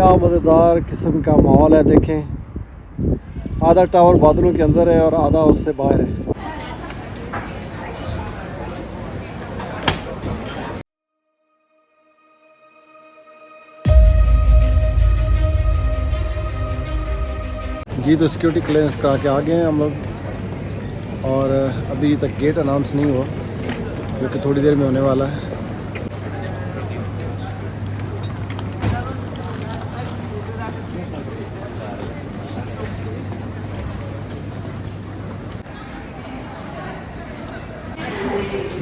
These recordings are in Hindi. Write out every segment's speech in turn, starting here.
क्या मज़ेदार किस्म का माहौल है। देखें, आधा टावर बादलों के अंदर है और आधा उससे बाहर है। जी तो सिक्योरिटी क्लियरेंस करा के आ गए हैं हम लोग और अभी तक गेट अनाउंस नहीं हुआ, जो कि थोड़ी देर में होने वाला है।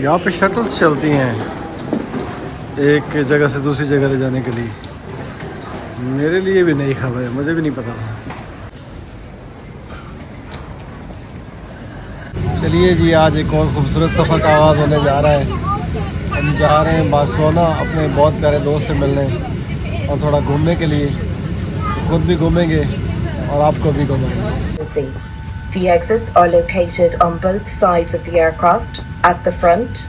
यहाँ पे शटल्स चलती हैं एक जगह से दूसरी जगह ले जाने के लिए। मेरे लिए भी नई खबर है, मुझे भी नहीं पता। चलिए जी, आज एक और ख़ूबसूरत सफ़र का आगाज़ होने जा रहा है। हम जा रहे हैं बार्सिलोना अपने बहुत प्यारे दोस्त से मिलने और थोड़ा घूमने के लिए। खुद भी घूमेंगे और आपको भी घूमेंगे। The exits are located on both sides of the aircraft, at the front,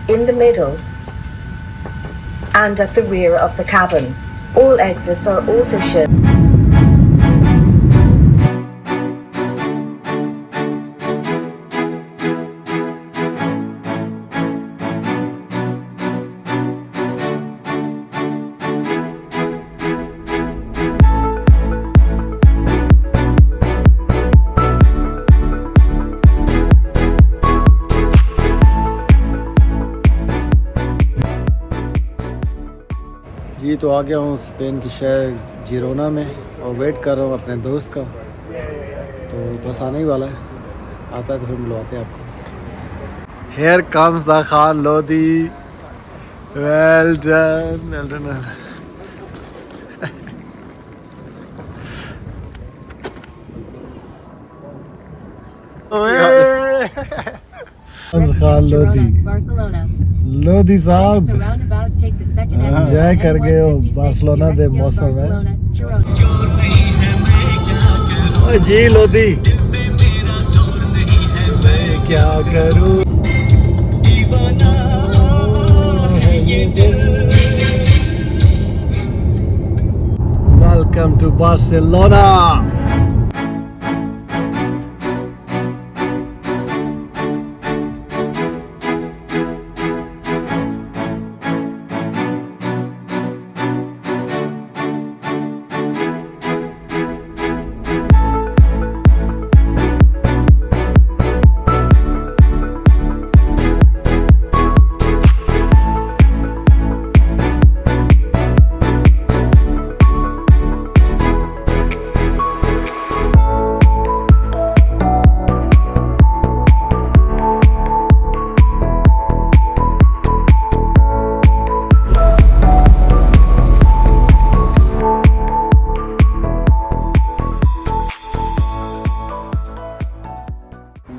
in the middle, and at the rear of the cabin. All exits are also shown. जी तो आ गया हूँ स्पेन की शहर जिरोना में और वेट कर रहा हूँ अपने दोस्त का। तो बस आने ही वाला है, आता है तो फिर मिलवाते हैं आपको। Here comes the Khan Lodhi. Well done, well done. Khan Lodhi, Lodhi साहब एंजॉय कर गए हो बार्सिलोना दे मौसम है। ओ जी लोधी, मैं क्या करूं, वेलकम टू बार्सिलोना।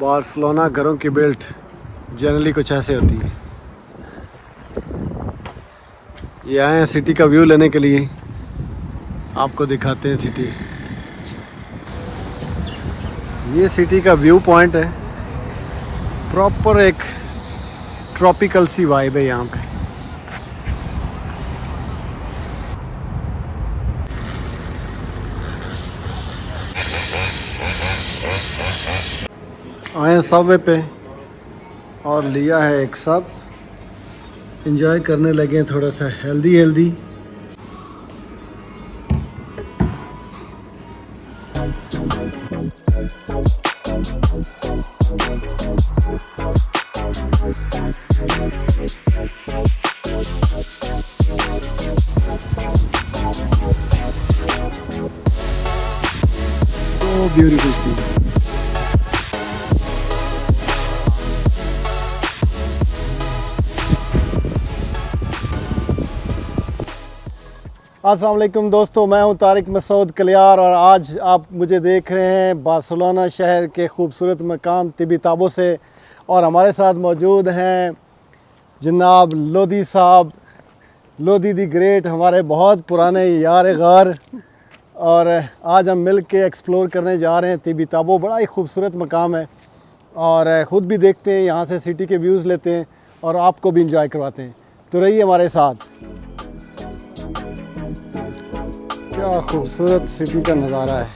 बार्सिलोना घरों की बिल्ट जनरली कुछ ऐसे होती है। ये आए हैं सिटी का व्यू लेने के लिए, आपको दिखाते हैं सिटी। ये सिटी का व्यू पॉइंट है, प्रॉपर एक ट्रॉपिकल सी वाइब है यहाँ पे। आए सबवे पे और लिया है एक सब, एंजॉय करने लगे हैं थोड़ा सा healthy healthy. So beautiful scene. अस्सलाम वालेकुम दोस्तों, मैं हूं तारिक मसूद कलियार और आज आप मुझे देख रहे हैं बार्सिलोना शहर के खूबसूरत मकाम तिबिताबो से। और हमारे साथ मौजूद हैं जनाब लोधी साहब, लोधी दी ग्रेट, हमारे बहुत पुराने यार गार। और आज हम मिल के एक्सप्लोर करने जा रहे हैं तिबिताबो। बड़ा ही खूबसूरत मकाम है और ख़ुद भी देखते हैं, यहाँ से सिटी के व्यूज़ लेते हैं और आपको भी इंजॉय करवाते हैं। तो रहिए हमारे साथ। क्या खूबसूरत सिटी का नज़ारा है।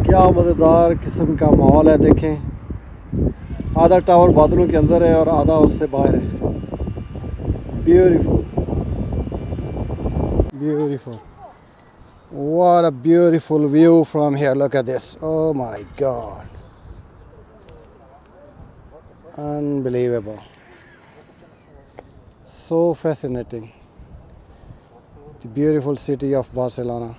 क्या मज़ेदार किस्म का माहौल है। देखें, आधा टावर बादलों के अंदर है और आधा उससे बाहर है। Beautiful, beautiful, what a beautiful view from here. Look at this. Oh my God, unbelievable, so fascinating. The beautiful city of Barcelona.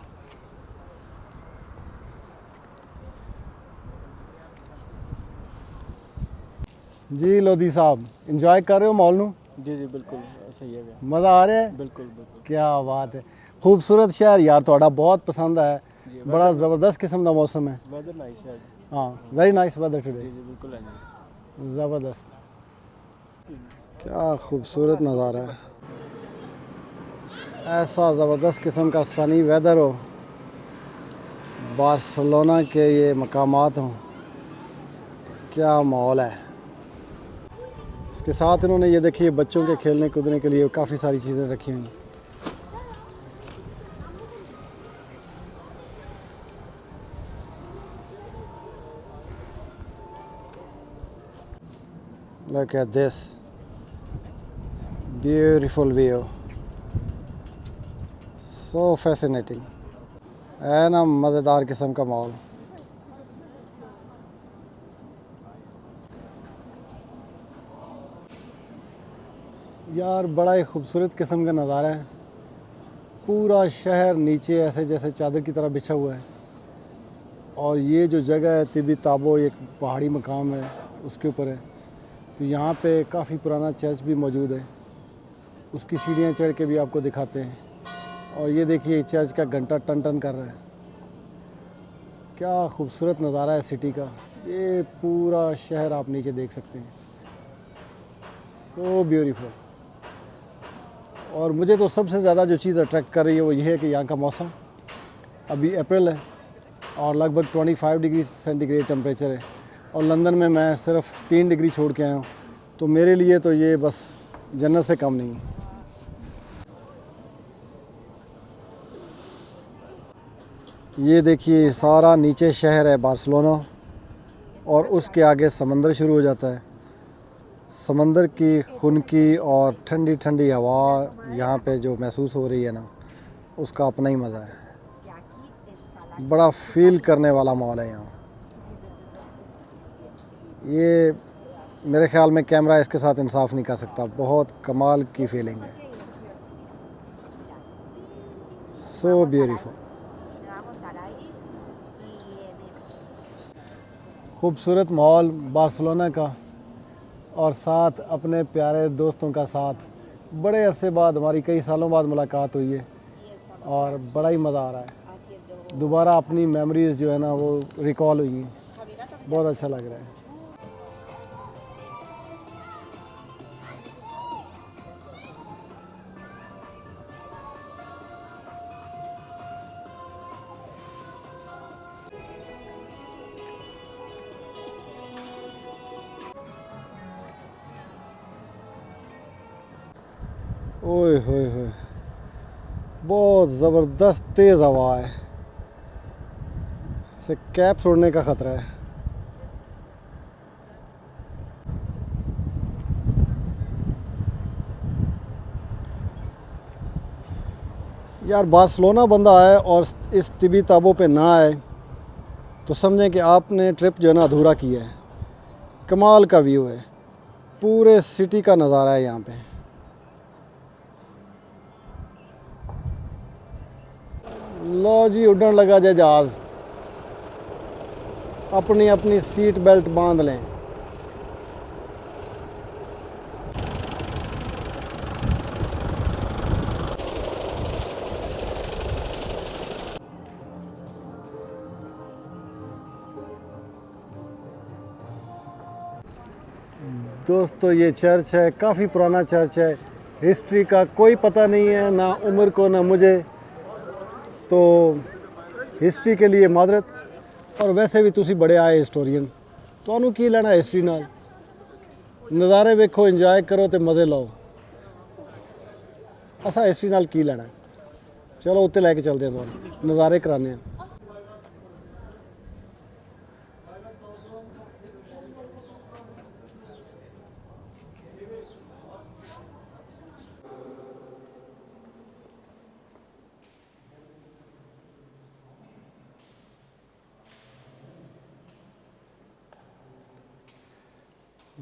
जी लोधी साहब, इंजॉय कर रहे हो मॉल नू? जी जी बिल्कुल सही है। मज़ा आ रहा है? बिल्कुल बिल्कुल। क्या बात है। खूबसूरत शहर यार, थोड़ा बहुत पसंद है। बड़ा ज़बरदस्त किस्म का मौसम है। वेदर नाइस है। हाँ, वेरी नाइस वेदर टुडे। जी जी बिल्कुल है जी। ज़बरदस्त, क्या खूबसूरत नज़ारा है। ऐसा ज़बरदस्त किस्म का सनी वेदर हो, बार्सिलोना के ये मकामात हों, क्या माहौल है। इसके साथ इन्होंने ये देखिए बच्चों के खेलने कूदने के लिए काफ़ी सारी चीज़ें रखी हुई। Look at this beautiful view, so fascinating। है ना मज़ेदार किस्म का माहौल। यार बड़ा ही खूबसूरत किस्म का नज़ारा है। पूरा शहर नीचे ऐसे जैसे चादर की तरह बिछा हुआ है, और ये जो जगह है तिबिताबो, एक पहाड़ी मकाम है उसके ऊपर है। तो यहाँ पे काफ़ी पुराना चर्च भी मौजूद है, उसकी सीढ़ियाँ चढ़ के भी आपको दिखाते हैं। और ये देखिए चर्च का घंटा टन टन कर रहा है। क्या खूबसूरत नज़ारा है सिटी का। ये पूरा शहर आप नीचे देख सकते हैं, सो ब्यूटीफुल। और मुझे तो सबसे ज़्यादा जो चीज़ अट्रैक्ट कर रही है वो ये है कि यहाँ का मौसम, अभी अप्रैल है और लगभग 25 डिग्री सेंटीग्रेड टेम्परेचर है, और लंदन में मैं सिर्फ 3 डिग्री छोड़ के आया हूँ। तो मेरे लिए तो ये बस जन्नत से कम नहीं है। ये देखिए सारा नीचे शहर है बार्सिलोना, और उसके आगे समंदर शुरू हो जाता है। समंदर की खुनकी और ठंडी ठंडी हवा यहाँ पे जो महसूस हो रही है ना, उसका अपना ही मज़ा है। बड़ा फील करने वाला माहौल है यहाँ। ये मेरे ख्याल में कैमरा इसके साथ इंसाफ नहीं कर सकता। बहुत कमाल की फीलिंग है, सो ब्यूटीफुल। खूबसूरत माहौल बार्सिलोना का, और साथ अपने प्यारे दोस्तों का साथ। बड़े अरसे बाद, हमारी कई सालों बाद मुलाकात हुई है, और बड़ा ही मज़ा आ रहा है। दोबारा अपनी मेमोरीज़ जो है ना वो रिकॉल हुई हैं। बहुत अच्छा लग रहा है। ओए होए होए, बहुत ज़बरदस्त तेज़ हवा है। इसे कैप उड़ने का ख़तरा है। यार बार्सिलोना बंदा आए और इस तिबिताबो पे ना आए तो समझें कि आपने ट्रिप जो है ना अधूरा किया है। कमाल का व्यू है, पूरे सिटी का नज़ारा है यहाँ पे। लो जी उड़न लगा जे जहाज़। अपनी अपनी सीट बेल्ट बांध लें। दोस्तों ये चर्च है, काफ़ी पुराना चर्च है। हिस्ट्री का कोई पता नहीं है, ना उम्र को ना मुझे, तो हिस्ट्री के लिए मादरत। और वैसे भी तुसी बड़े आए हिस्टोरियन, तुहानू की लेना हिस्ट्री नाल। नज़ारे वेखो, इंजॉय करो तो मज़े लाओ। असा हिस्ट्री नाल की लेना। चलो उत्ते लैके चलते हैं, तुहानू नज़ारे कराने हैं।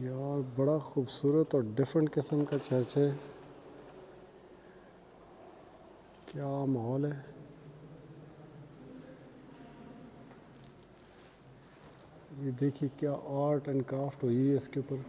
यार बड़ा खूबसूरत और डिफरेंट किस्म का चर्च है। क्या माहौल है। ये देखिए क्या आर्ट एंड क्राफ्ट हुई है इसके ऊपर।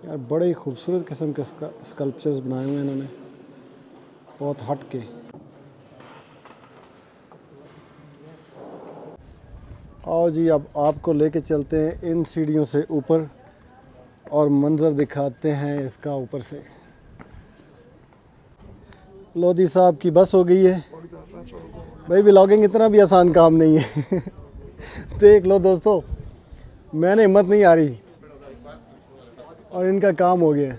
यार बड़े ही खूबसूरत किस्म के स्कल्पचर्स बनाए हुए हैं इन्होंने, बहुत हट के। आओ जी अब आपको लेके चलते हैं इन सीढ़ियों से ऊपर और मंजर दिखाते हैं इसका ऊपर से। लोधी साहब की बस हो गई है भाई। व्लॉगिंग इतना भी आसान काम नहीं है। देख लो दोस्तों, मैंने हिम्मत नहीं आ रही और इनका काम हो गया।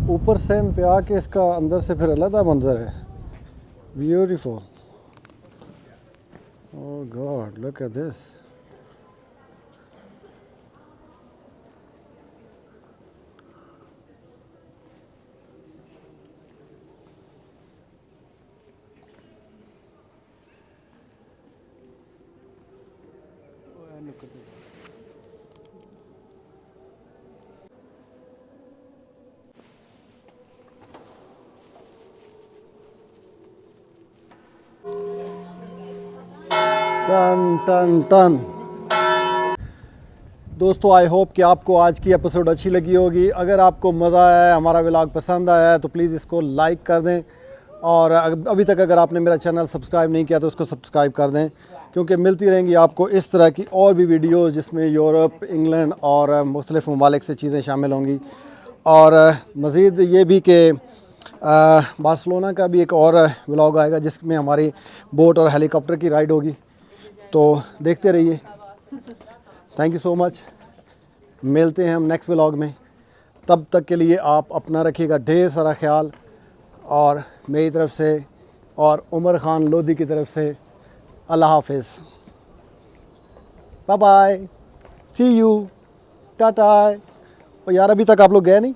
ऊपर सैन पे आके इसका अंदर से फिर अलग मंजर है। Beautiful. Oh god, look at this. टन टन टन। दोस्तों आई होप कि आपको आज की एपिसोड अच्छी लगी होगी। अगर आपको मज़ा आया है, हमारा व्लॉग पसंद आया है, तो प्लीज़ इसको लाइक कर दें। और अभी तक अगर आपने मेरा चैनल सब्सक्राइब नहीं किया तो उसको सब्सक्राइब कर दें, क्योंकि मिलती रहेंगी आपको इस तरह की और भी वीडियोज़ जिसमें यूरोप, इंग्लैंड और मुख्तलिफ़ ममालिक से चीज़ें शामिल होंगी। और मज़ीद ये भी कि बार्सिलोना का भी एक और व्लॉग आएगा जिसमें हमारी बोट और हेलीकॉप्टर की राइड होगी, तो देखते रहिए। Thank you so much. मिलते हैं हम नेक्स्ट व्लॉग में। तब तक के लिए आप अपना रखिएगा ढेर सारा ख्याल। और मेरी तरफ से और उमर ख़ान लोधी की तरफ से अल्लाह हाफ़िज़। Bye bye, see you, tata. और यार अभी तक आप लोग गए नहीं?